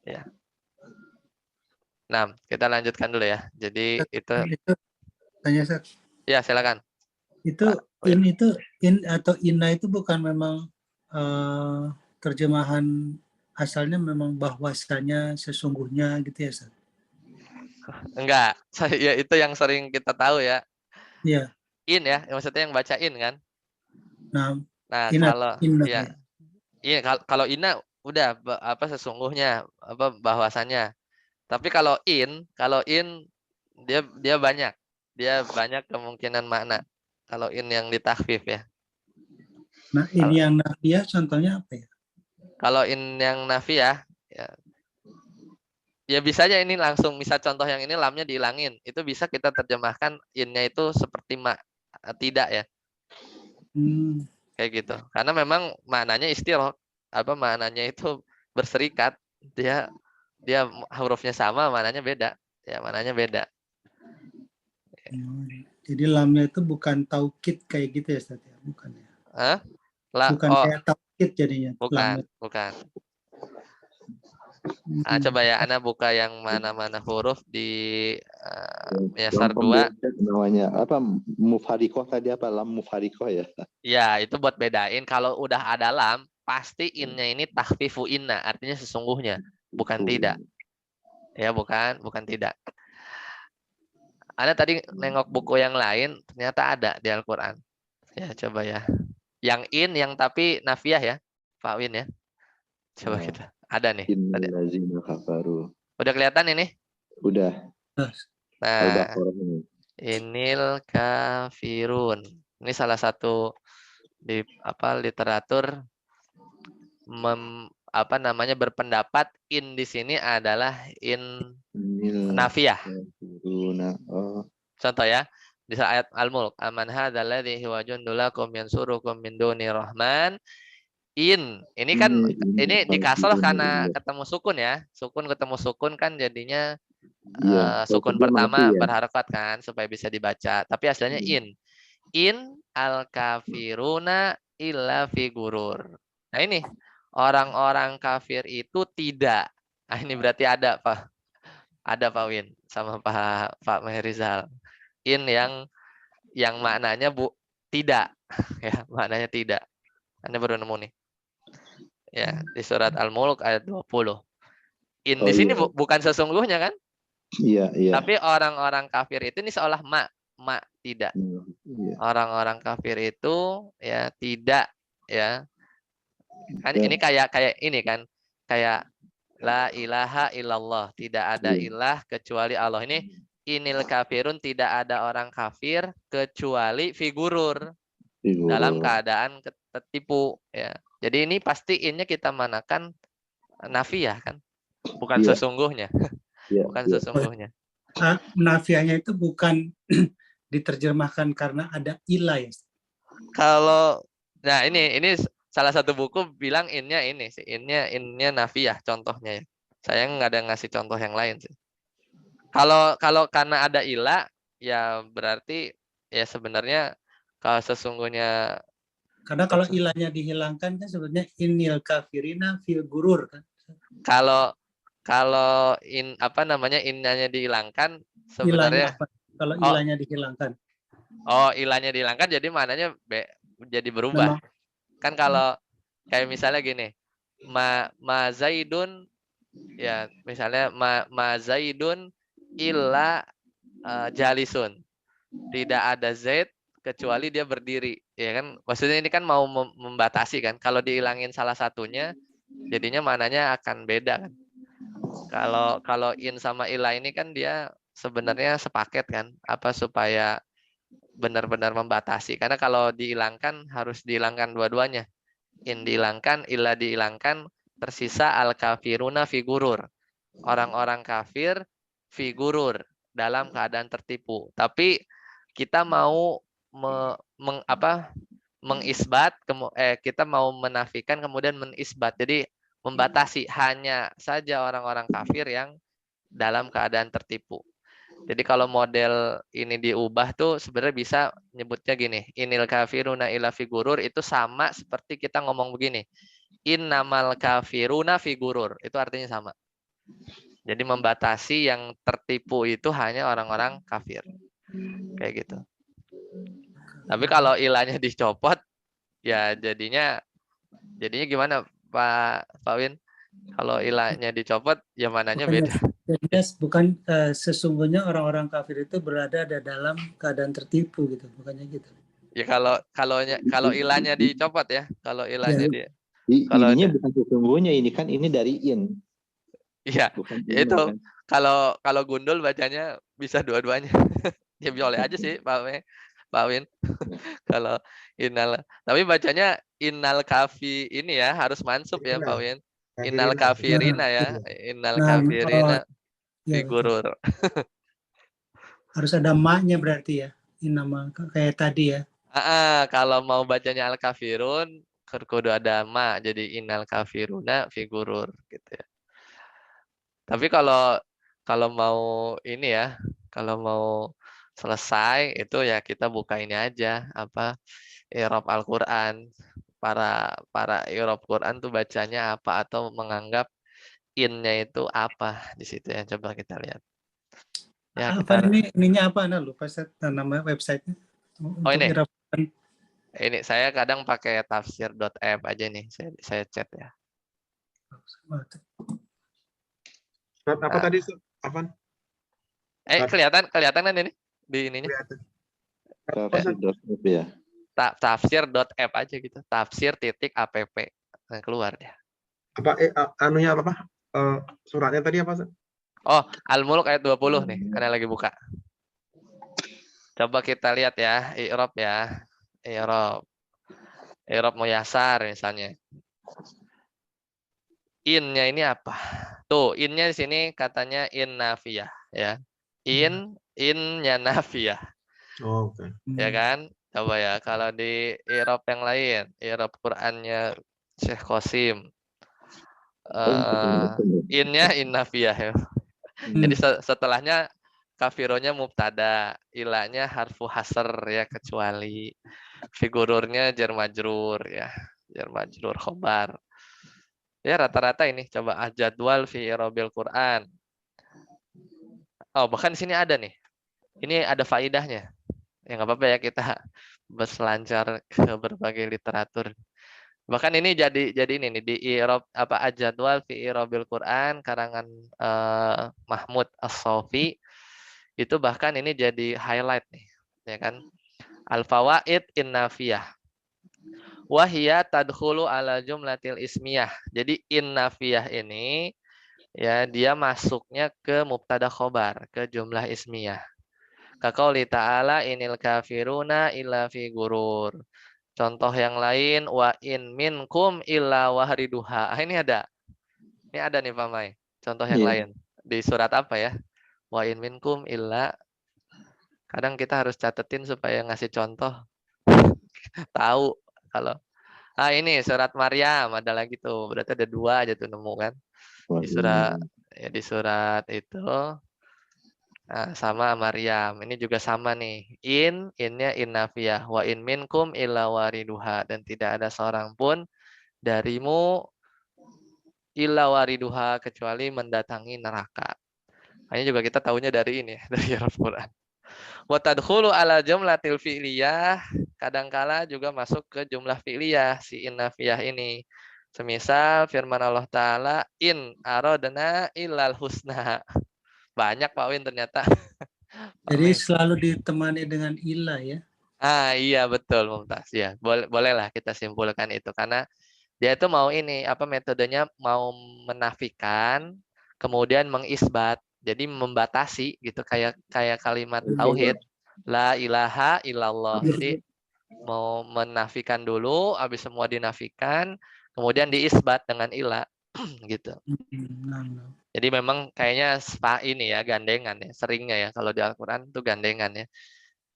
Ya. Nah, kita lanjutkan dulu ya. Jadi itu Itu tanya Ustaz. ya silakan. Itu Pak Win. in atau inna itu bukan memang terjemahan asalnya memang bahwasanya sesungguhnya gitu ya Ustaz? Enggak, ya itu yang sering kita tahu ya. Iya. In ya, maksudnya yang baca in kan. Nah, Nah, inna kalau inna ya, ya. iya kalau inna udah apa sesungguhnya apa bahwasannya. Tapi kalau in dia dia banyak. Dia banyak kemungkinan makna. Kalau in yang ditakhfif ya. Nah, Kalau ini yang nafiyah contohnya apa ya? kalau in yang nafi ya, ya bisa aja ini langsung misal contoh yang ini lamnya dihilangin. Itu bisa kita terjemahkan innya itu seperti tidak ya. Hmm, Kayak gitu. Karena memang maknanya istirok, apa maknanya itu berserikat. Dia dia hurufnya sama, maknanya beda. Ya, maknanya beda. jadi lamnya itu bukan taukid kayak gitu ya Ustaz ya? Bukan ya. Hah? Bukan Oh, kayak taukid jadinya lamnya. bukan. Hmm. Coba ya, Ana buka yang mana-mana huruf di Lam Yasar 2. pembeda namanya apa? Mufharikoh tadi apa? Lam mufharikoh ya. Ya, itu buat bedain. Kalau udah ada lam, pasti innya ini tahfifu inna, artinya sesungguhnya, bukan tidak. Ya, bukan tidak. Ana tadi nengok buku yang lain, ternyata ada di Al-Quran. Ya, coba ya. Yang in, yang tapi nafiyah ya, Pak Win ya. Coba Nah, kita. Ada nih. Tadi. Innallazina kafaru. Udah kelihatan ini? Udah. Nah, Al-Baqarah ini. inil kafirun. Ini salah satu di literatur berpendapat in di sini adalah in Innal nafiyah. kafiruna. Oh. Contoh ya, di ayat Al-Mulk, aman hadzal ladzi huwa jundul lakum yansurukum min duni rahman. Ini kan ini dikasroh karena ketemu sukun ya. Sukun ketemu sukun kan jadinya Iya. sukun Dia mati pertama ya. berharokat kan supaya bisa dibaca. Tapi aslinya in. In al kafiruna illa figurur. Nah ini orang-orang kafir itu tidak. Nah, ini berarti ada Pak. Ada Pak Win sama Pak Meherizal. In yang maknanya tidak. Ya, maknanya tidak. Anda baru nemu nih. Ya, di surat Al-Mulk ayat 20. In di sini Iya. bukan sesungguhnya kan? Iya, iya. Tapi orang-orang kafir itu ini seolah mak tidak. Iya. Orang-orang kafir itu ya tidak ya. Kan ini kayak ini kan kayak la ilaha illallah, tidak ada ilah kecuali Allah. Inil kafirun, tidak ada orang kafir kecuali figurur dalam keadaan tertipu ya. Jadi ini pasti innya kita manakan nafiyah kan, bukan sesungguhnya. Iya, Bukan iya. sesungguhnya. Nafiahnya itu bukan diterjemahkan karena ada ilah ya. Kalau nah ini salah satu buku bilang innya ini sih, innya nafiyah contohnya ya. Saya nggak ada ngasih contoh yang lain sih. Kalau karena ada ilah ya berarti ya sebenarnya kalau sesungguhnya Karena kalau ilahnya dihilangkan kan sebenarnya inil kafirina fil gurur kan. kalau innanya dihilangkan Ilahnya sebenarnya apa? Kalau ilahnya dihilangkan. ilahnya dihilangkan jadi maknanya jadi berubah. Memang Kan kalau kayak misalnya gini, ma zaidun ya misalnya ma zaidun illa jalisun. Tidak ada zaid kecuali dia berdiri, ya kan? Maksudnya ini kan mau membatasi kan. Kalau dihilangin salah satunya jadinya maknanya akan beda kan. Kalau in sama illa ini kan dia sebenarnya sepaket kan, apa supaya benar-benar membatasi. Karena kalau dihilangkan harus dihilangkan dua-duanya. In dihilangkan, illa dihilangkan, tersisa al kafiruna figurur. Orang-orang kafir figurur dalam keadaan tertipu. Tapi kita mau mengisbat, kita mau menafikan kemudian menisbat. Jadi membatasi hanya saja orang-orang kafir yang dalam keadaan tertipu. Jadi kalau model ini diubah tuh sebenarnya bisa nyebutnya gini, inil kafiruna ila figurur itu sama seperti kita ngomong begini. Innamal kafiruna figurur, itu artinya sama. Jadi membatasi yang tertipu itu hanya orang-orang kafir. Kayak gitu. Tapi kalau ilahnya dicopot, ya jadinya gimana Pak Win? Kalau ilahnya dicopot, ya mananya Bukannya, beda. bukan sesungguhnya orang-orang kafir itu berada dalam keadaan tertipu gitu, bukannya gitu. Ya kalau ilahnya dicopot ya, kalau ilahnya Ya, di kalau Ininya bukan sesungguhnya, ini kan ini dari in, iya, bukan ya ini itu kan. kalau gundul bacanya bisa dua-duanya. Ya boleh aja sih Pak Win. Kalau innal, tapi bacanya innal kafi ini ya harus mansub ya Pak Win. Innal Kafirina. kafirina ya, innal nah, oh, kafirina ya betul. figurur. Harus ada maknya berarti ya. Ini nama kayak tadi ya. Kalau mau bacanya al kafirun kudu ada ma, jadi innal kafiruna figurur gitu ya. Tapi kalau mau ini ya, kalau mau selesai itu ya kita buka ini aja apa i'rab Al-Qur'an. Para i'rab Quran tuh bacanya apa atau menganggap in-nya itu apa di situ ya, coba kita lihat. Ya Apa kita ininya apa? Nah, lupa saya nama websitenya. Oh Untuk ini Irab. saya kadang pakai tafsir.app aja nih, saya chat ya. Surat apa Nah, tadi? Apa? kelihatan kan ini di ininya? Kelihatan. Tafsir.app ya. Tafsir.app aja gitu. Tafsir.app. Nah, keluar ya. Apa anunya apa? Suratnya tadi apa? Oh, Al-Mulk ayat 20 nih. Ana lagi buka. Coba kita lihat ya, i'rab ya. I'rab. I'rab Muyassar misalnya. In-nya ini apa? Tuh, in-nya di sini katanya in nafiyah ya. In-nya nafiyah. Oh, oke. Ya kan? Coba ya, kalau di i'rab yang lain, i'rab Qur'annya Syekh Qasim. In-nya in nafiyah ya. Jadi setelahnya kafironya mubtada, ilahnya harfu hasr ya, kecuali figururnya jar majrur ya, jar majrur khobar. Ya rata-rata ini coba jadwal fi i'rabil Quran. Oh, bahkan di sini ada nih. Ini ada faidahnya. Ya nggak apa-apa ya kita berselancar ke berbagai literatur. Bahkan ini jadi ini nih di i'rab apa jadwal fi i'rabil Quran karangan Mahmud As-Sofi. Itu bahkan ini jadi highlight nih, ya kan? Al-fawaid innafiyah. Wahia tadkhulu ala jumlatil ismiyah. Jadi innafiyah ini ya dia masuknya ke mubtada khobar, ke jumlah ismiyah. Kaqauli ta'ala inil kafiruna illa fi gurur. Contoh yang lain wa in minkum illa wahriduha. Ini ada. Ini ada nih Pak Mai. Contoh yang Iya. lain. Di surat apa ya? Wa in minkum illa. Kadang kita harus catetin supaya ngasih contoh. Tahu kalau ini surat Maryam ada lagi tuh. Berarti ada 2 aja tuh nemu kan. Di surat itu sama Maryam. Ini juga sama nih. In-nya innafiyah. Wa in minkum illa wariduha. Dan tidak ada seorang pun darimu illa wariduha kecuali mendatangi neraka. Ini juga kita tahunya dari ini, dari Al-Quran. Wa tadkhulu ala jumlatil fi'liyah. Kadangkala juga masuk ke jumlah fi'liyah si innafiyah ini. Semisal firman Allah Ta'ala, in aradna illal husna. Banyak Pak Win ternyata. Jadi selalu ditemani dengan ilah ya. Iya betul Mumtaz. Ya, bolehlah kita simpulkan itu karena dia itu mau ini apa metodenya mau menafikan kemudian mengisbat. Jadi membatasi gitu kayak kalimat tauhid la ilaha illallah. Jadi mau menafikan dulu, habis semua dinafikan, kemudian diisbat dengan ilah gitu. Jadi memang kayaknya ini ya gandengan ya, seringnya ya kalau di Al-Qur'an itu gandengan ya.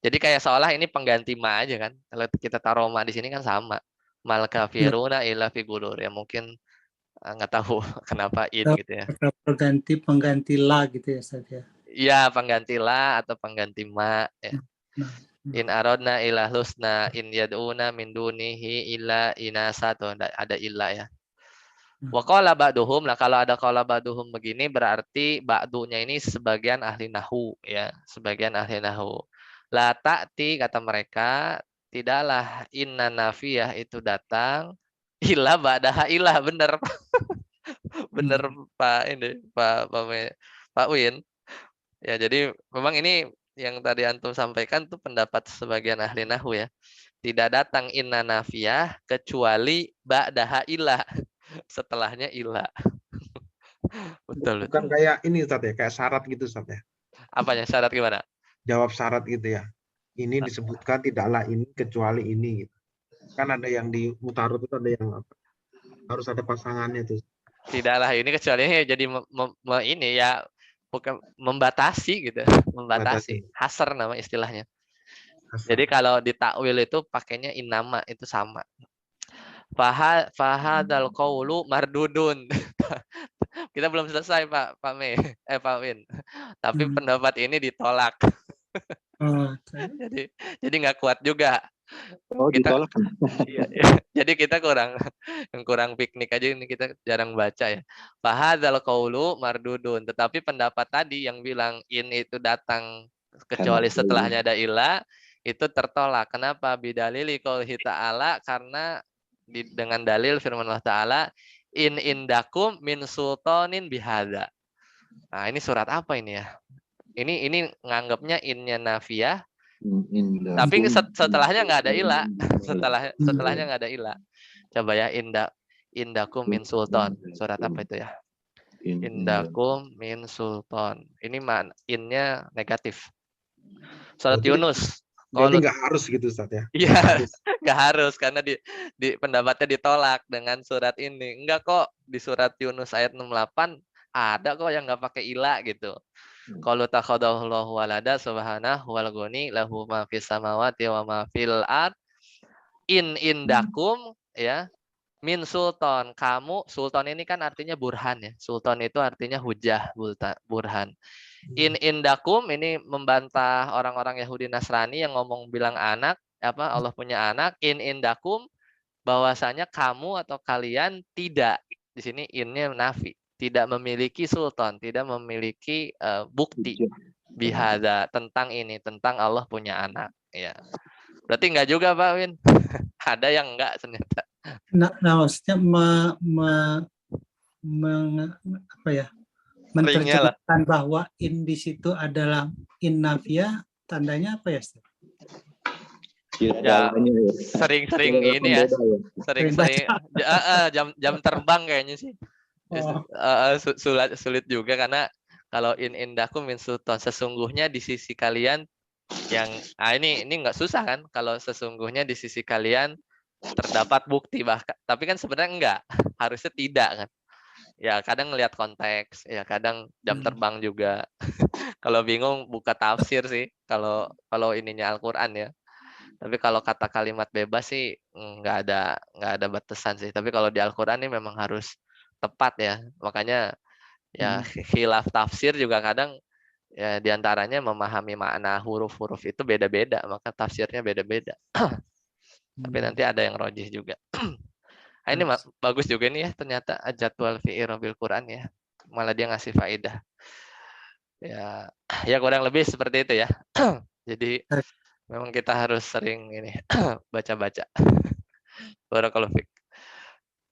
Jadi kayak seolah ini pengganti ma aja kan. Kalau kita taruh ma di sini kan sama. Mal kafiruna illa fi gurur ya mungkin nggak tahu kenapa in gitu ya. Pengganti la gitu ya Ustaz ya. Ya, pengganti la atau pengganti ma ya. In aradna ila husna in yad'una min dunihi illa inasa tuh ada illa ya. Wa qala ba'duhum, nah kalau ada qala ba'duhum begini berarti ba'dunya ini sebagian ahli nahwu ya, sebagian ahli nahwu. La ta'ti kata mereka, tidaklah inna nafiyah itu datang illa ba'daha illa, bener. Bener Pak ini Pak Win. Ya, jadi memang ini yang tadi antum sampaikan tuh pendapat sebagian ahli nahwu ya. Tidak datang inna nafiyah kecuali ba'daha illa. Setelahnya illa. Betul, Bukan betul. kayak ini Ustaz ya, kayak syarat gitu Ustaz ya. Apanya syarat gimana? Jawab syarat gitu ya. Ini disebutkan tidaklah ini kecuali ini gitu. Kan ada yang di mutarot itu ada yang harus ada pasangannya tuh. Tidaklah ini kecuali jadi ini ya bukan membatasi gitu, membatasi. Hasr nama istilahnya. Jadi kalau di takwil itu pakainya innama itu sama. Fahadal qaulu mardudun. Kita belum selesai Pak Win. Tapi pendapat ini ditolak. Jadi nggak kuat juga. Oh, ditolak. Iya. Jadi kita kurang piknik aja ini, kita jarang baca ya. Fahadzal qaulu mardudun. Tetapi pendapat tadi yang bilang in itu datang kecuali setelahnya ada ilah itu tertolak. Kenapa? Bidalili qaulihi ta'ala, karena dengan dalil firman Allah Ta'ala in indakum min sultanin bihadza. Nah, ini surat apa ini ya? Ini nganggapnya innya nafiyah. Tapi setelahnya nggak ada ilah. Setelahnya nggak ada ilah. Coba ya indakum min sultan. Surat apa itu ya? Indakum min sultan. Ini innya negatif. Surat Yunus. Berarti nggak harus gitu Ustaz ya? Iya, nggak harus karena di pendapatnya ditolak dengan surat ini. Enggak kok, di surat Yunus ayat 68 ada kok yang nggak pakai ilah gitu. Qalu takhadallahu walada subhanahu wal ghani lahu ma fis samawati wa ma fil ard in indakum ya min sultan. Kamu sultan ini kan artinya burhan ya. Sultan itu artinya hujah, burhan. In indakum ini membantah orang-orang Yahudi Nasrani yang ngomong bilang anak Allah punya anak. In indakum bahwasanya kamu atau kalian tidak, di sini innya nafi, tidak memiliki sultan, tidak memiliki bukti bihada tentang ini, tentang Allah punya anak ya. Berarti enggak juga Pak Win. Ada yang enggak ternyata. Nah maksudnya menerjemahkan bahwa in di situ adalah in nafiyah, tandanya apa ya? Ya, sering-sering ini ya, sering-sering jam terbang kayaknya sih. Sulit juga karena kalau in indakum min sultan, sesungguhnya di sisi kalian yang ini nggak susah kan, kalau sesungguhnya di sisi kalian terdapat bukti bahkan, tapi kan sebenarnya enggak, harusnya tidak kan. Ya kadang ngelihat konteks, ya kadang jam terbang juga. Kalau bingung buka tafsir sih, kalau ininya Al-Qur'an ya. Tapi kalau kata kalimat bebas sih nggak ada batasan sih. Tapi kalau di Al-Qur'an ini memang harus tepat ya. Makanya ya khilaf tafsir juga kadang ya diantaranya memahami makna huruf-huruf itu beda-beda, maka tafsirnya beda-beda. Tapi nanti ada yang rojih juga. Nah, ini bagus juga nih ya ternyata jadwal fi irabil Quran ya. Malah dia ngasih faedah. Ya kurang lebih seperti itu ya. Jadi memang kita harus sering ini baca-baca. Barakallahu fiik.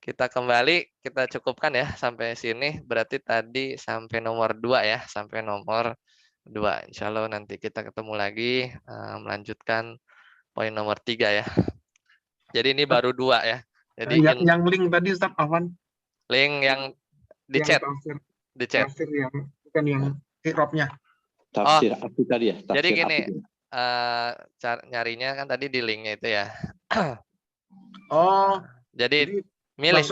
Kita kembali, kita cukupkan ya sampai sini. Berarti tadi sampai nomor 2 ya, sampai nomor 2. Insya Allah nanti kita ketemu lagi melanjutkan poin nomor 3 ya. Jadi ini baru 2 ya. Jadi yang link tadi Ustaz Afwan. Link yang di chat. Di chat. Tafsir yang bukan yang i'rabnya. Tafsir apa tadi ya? Jadi gini, nyarinya kan tadi di linknya itu ya. Jadi milih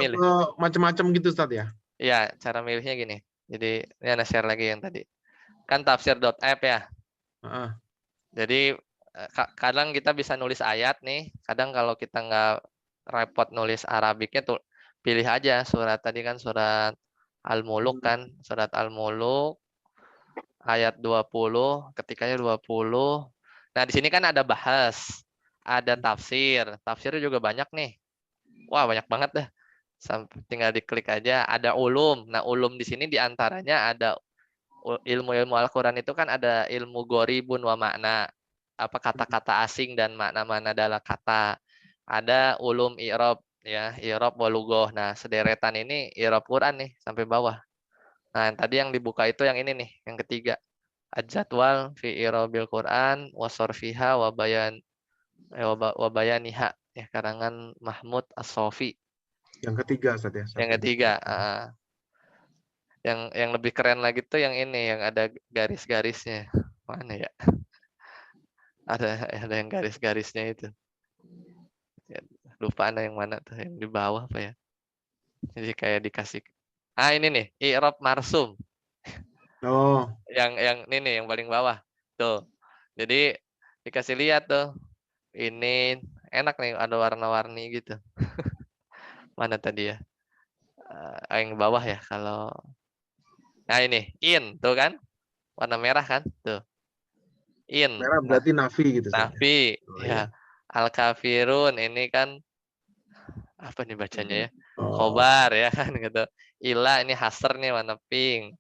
macam-macam gitu Ustaz ya? Iya, cara milihnya gini. Jadi ini ada share lagi yang tadi. Kan tafsir.app ya. Jadi kadang kita bisa nulis ayat nih. Kadang kalau kita nggak repot nulis Arabiknya tuh pilih aja surat tadi kan surat Al-Muluk kan. Surat Al-Muluk ayat 20, ketikanya 20. Nah, di sini kan ada bahas, ada tafsir. Tafsirnya juga banyak nih. Wah, banyak banget dah. Sampai tinggal diklik aja. Ada ulum. Nah, ulum di sini diantaranya ada ilmu-ilmu Al-Quran itu kan ada ilmu goribun wa makna. Apa kata-kata asing dan makna-makna dalam kata. Ada ulum i'rab, ya, i'rab wa lughah. Nah, sederetan ini i'rab Quran nih sampai bawah. Nah, yang tadi yang dibuka itu yang ini nih, yang ketiga. Ad-jadwal fi i'rabil Quran wa sarfiha wa bayaniha, ya, karangan Mahmud As-Sofi. Yang ketiga Ustaz ya. Yang ketiga, yang lebih keren lagi tuh yang ini, yang ada garis-garisnya. Mana ya? Ada yang garis-garisnya itu. Ya, lupa ada yang mana tuh, yang di bawah apa ya? Jadi kayak dikasih. Ini nih, i'rab marsum. Oh, Yang ini nih, yang paling bawah. Tuh. Jadi dikasih lihat tuh. Ini enak nih, ada warna-warni gitu. Mana tadi ya? Yang bawah ya, kalau nah ini in tuh kan, warna merah kan, tuh in. merah berarti nafi gitu Ustaz. Nafi, Oh, ya. Al-kafirun ini kan apa nih bacanya ya? Oh. Khobar ya kan gitu. Ila ini hasr nih warna pink.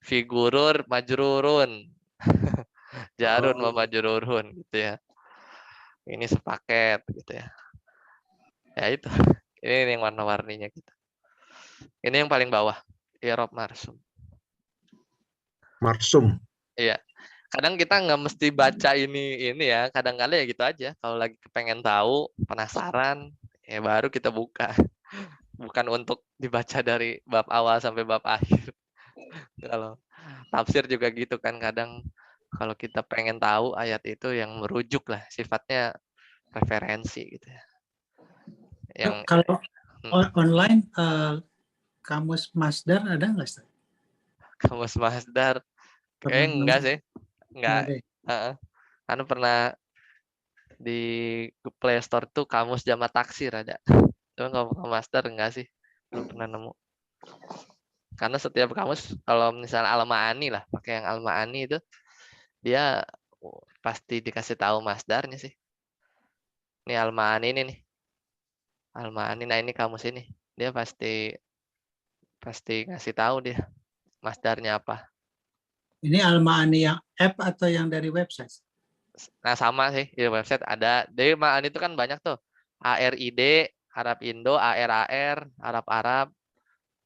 Figurur majrurun. Jarun wa majrurun gitu ya. Ini sepaket gitu ya. Ya itu. Ini yang warna-warninya gitu. Ini yang paling bawah. I'rab marsum. Marsum. Iya. Kadang kita nggak mesti baca ini ya. Kadang-kadang ya gitu aja. Kalau lagi pengen tahu, penasaran, ya baru kita buka. Bukan untuk dibaca dari bab awal sampai bab akhir. Kalau tafsir juga gitu kan, kadang kalau kita pengen tahu ayat itu yang merujuk lah, sifatnya referensi gitu ya. Yang Kalau online kamus Masdar ada nggak, Ustaz? kamus Masdar enggak sih. Enggak. Anu pernah di Play Store tuh kamus jamak taksir ada. Cuma kalau kamus Masdar enggak sih. Belum pernah nemu. Karena setiap kamus, kalau misalnya Al-Ma'ani lah, pakai yang Al-Ma'ani itu, dia pasti dikasih tahu masdarnya sih. Ini Al-Ma'ani ini nih. Al-Ma'ani, nah ini kamus ini. Dia pasti ngasih tahu dia masdarnya apa. Ini Al-Ma'ani yang app atau yang dari website? Nah sama sih, di website ada. Dari Ma'ani itu kan banyak tuh. ARID, Arab Indo, ARAR, Arab.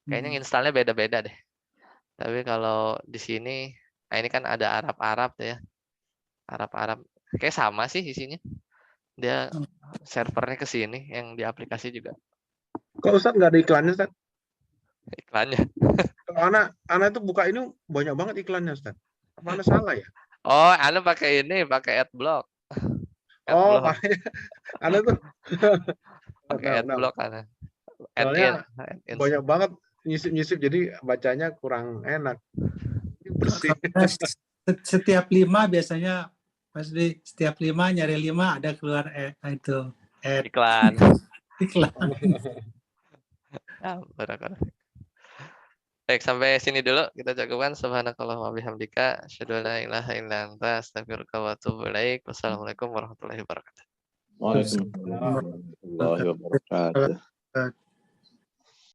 Kayaknya installnya beda-beda deh. Tapi kalau di sini, nah ini kan ada Arab tuh ya. Arab. Kayak sama sih isinya. Dia servernya ke sini, yang di aplikasi juga. Kok Ustaz nggak ada iklannya Ustaz? Iklannya. Kalau anak itu buka ini banyak banget iklannya Ustaz. Mana salah ya? Oh, Anda pakai ini, pakai adblock. Oh, anak tuh pakai adblock Anda. Soalnya banyak banget nyisip-nyisip, jadi bacanya kurang enak. Bersih. Setiap 5 biasanya pasti setiap 5 nyari 5 ada keluar itu iklan. Baik, sampai sini dulu kita cukupkan. Subhanakallah wa bihamdika asyhadu an la ilaha illa anta astaghfiruka wa atubu ilaik. Wassalamualaikum warahmatullahi wabarakatuh. Waalaikumsalam warahmatullahi wabarakatuh.